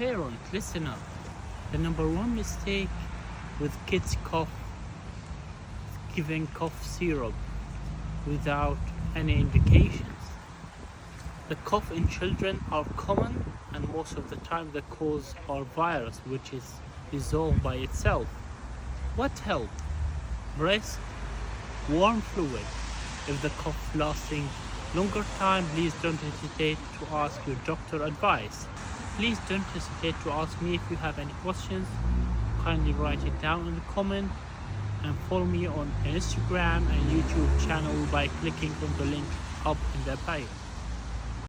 parent, listen up. The number one mistake with kids cough, giving cough syrup without any indications. The cough in children are common, and most of the time the cause are virus, which is dissolved by itself. What help? Breast, warm fluid. If the cough lasting longer time, please don't hesitate to ask your doctor advice. Please don't hesitate to ask me if you have any questions. Kindly write it down in the comment, and follow me on Instagram and YouTube channel by clicking on the link up in the bio.